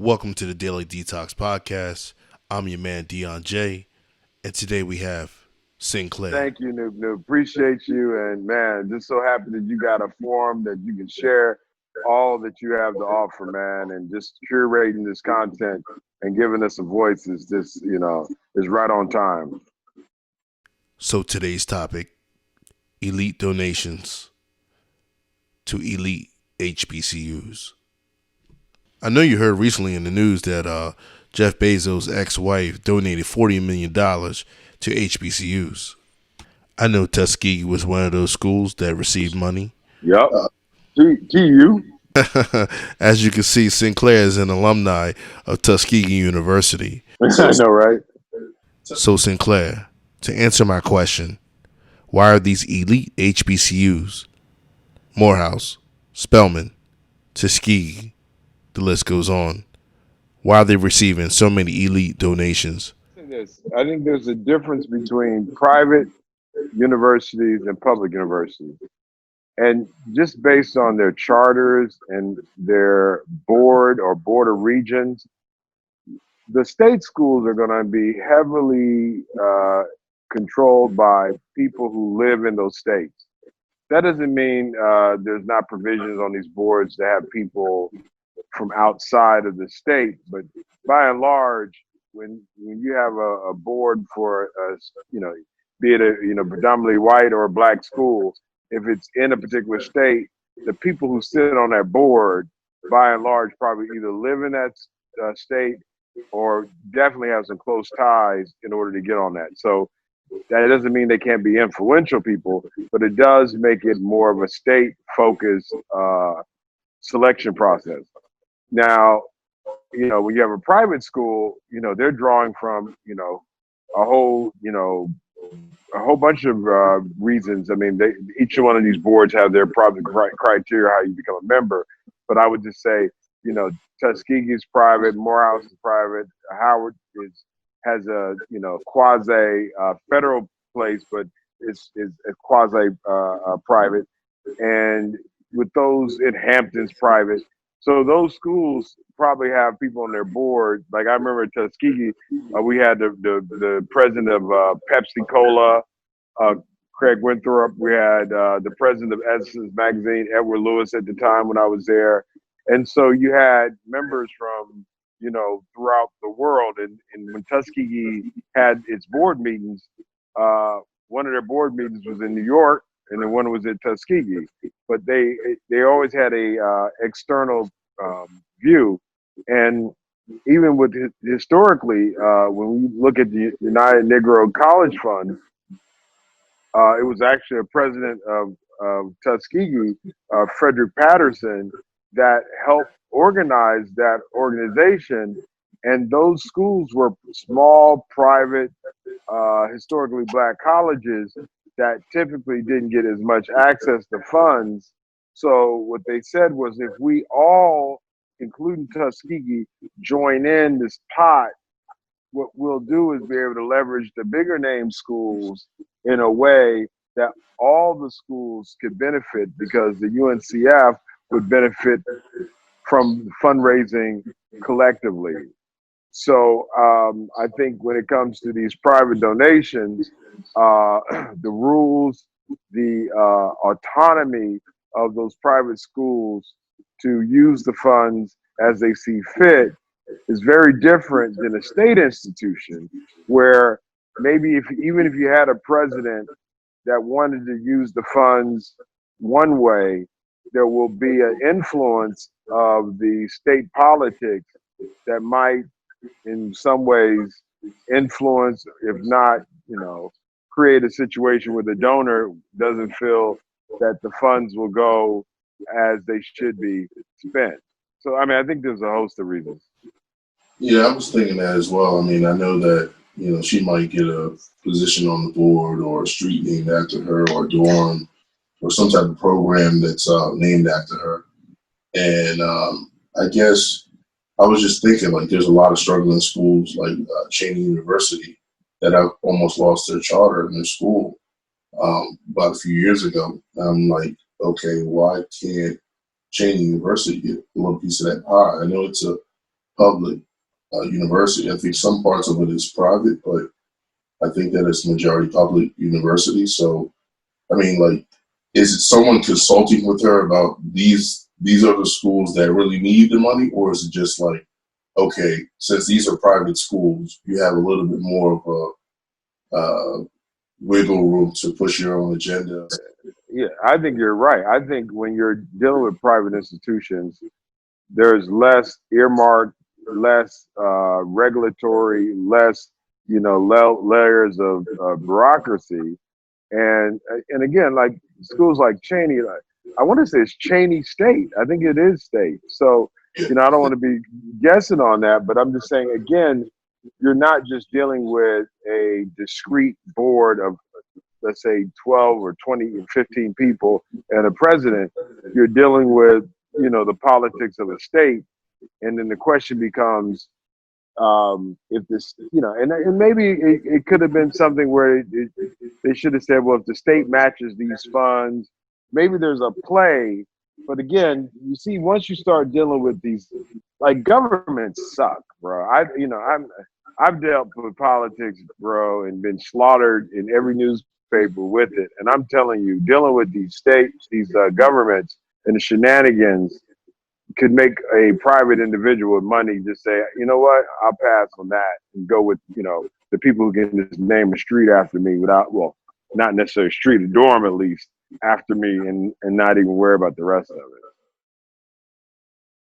Welcome to the Daily Detox Podcast. I'm your man Deon J, and today we have Sinclair. Thank you, Noob Noob. Appreciate you. And man, just so happy that you got a forum that you can share all that you have to offer, man. And just curating this content and giving us a voice is right on time. So today's topic: elite donations to elite HBCUs. I know you heard recently in the news that Jeff Bezos' ex-wife donated $40 million to HBCUs. I know Tuskegee was one of those schools that received money. Yep. TU. As you can see, Sinclair is an alumni of Tuskegee University. I know, right? So, Sinclair, to answer my question, why are these elite HBCUs, Morehouse, Spelman, Tuskegee, the list goes on, why are they receiving so many elite donations? I think there's a difference between private universities and public universities. And just based on their charters and their board of regions, the state schools are going to be heavily controlled by people who live in those states. That doesn't mean there's not provisions on these boards to have people from outside of the state, but by and large, when you have a board for be it a predominantly white or black school, if it's in a particular state, the people who sit on that board, by and large, probably either live in that state or definitely have some close ties in order to get on that. So that doesn't mean they can't be influential people, but it does make it more of a state-focused selection process. Now, when you have a private school, they're drawing from, a whole, a whole bunch of reasons. I mean, each one of these boards have their private criteria how you become a member. But I would just say, Tuskegee is private, Morehouse is private, Howard has a quasi federal place, but is a quasi private, and with those in Hampton's private. So those schools probably have people on their board. Like I remember at Tuskegee, we had the president of Pepsi Cola, Craig Winthrop. We had the president of Edison's magazine, Edward Lewis, at the time when I was there. And so you had members from, throughout the world. And when Tuskegee had its board meetings, one of their board meetings was in New York, and then one was at Tuskegee. But they always had a external view, and even with historically, when we look at the United Negro College Fund, it was actually a president of Tuskegee, Frederick Patterson, that helped organize that organization. And those schools were small, private, historically black colleges that typically didn't get as much access to funds. So what they said was, if we all, including Tuskegee, join in this pot, what we'll do is be able to leverage the bigger name schools in a way that all the schools could benefit, because the UNCF would benefit from fundraising collectively. So I think when it comes to these private donations, the rules, the autonomy of those private schools to use the funds as they see fit is very different than a state institution, where maybe even if you had a president that wanted to use the funds one way, there will be an influence of the state politics that might in some ways influence, if not, create a situation where the donor doesn't feel that the funds will go as they should be spent. So, I mean, I think there's a host of reasons. Yeah, I was thinking that as well. I mean, I know that, she might get a position on the board or a street named after her or dorm or some type of program that's named after her. And I guess I was just thinking, like, there's a lot of struggling schools like Cheney University that have almost lost their charter in their school about a few years ago. I'm like, okay, why can't Cheney University get a little piece of that pie? I know it's a public university. I think some parts of it is private, but I think that it's majority public university. So, I mean, like, is it someone consulting with her about these are the schools that really need the money, or is it just like, okay, since these are private schools, you have a little bit more of a wiggle room to push your own agenda? Yeah, I think you're right. I think when you're dealing with private institutions, there's less earmark, less regulatory, less layers of bureaucracy, and again, like schools like Cheney, like, I want to say it's Cheney State. I think it is state. So I don't want to be guessing on that, but I'm just saying again, you're not just dealing with a discrete board of, let's say, 12 or 20 and 15 people and a president. You're dealing with the politics of a state, and then the question becomes, if this, and maybe it could have been something where they should have said, well, if the state matches these funds, maybe there's a play. But again, you see, once you start dealing with these, like, governments suck, bro. I've dealt with politics, bro, and been slaughtered in every newspaper with it. And I'm telling you, dealing with these states, these governments, and the shenanigans could make a private individual with money just say, you know what, I'll pass on that and go with, the people who can just name a street after me without, well, not necessarily a street, a dorm at least, after me, and not even worry about the rest of it.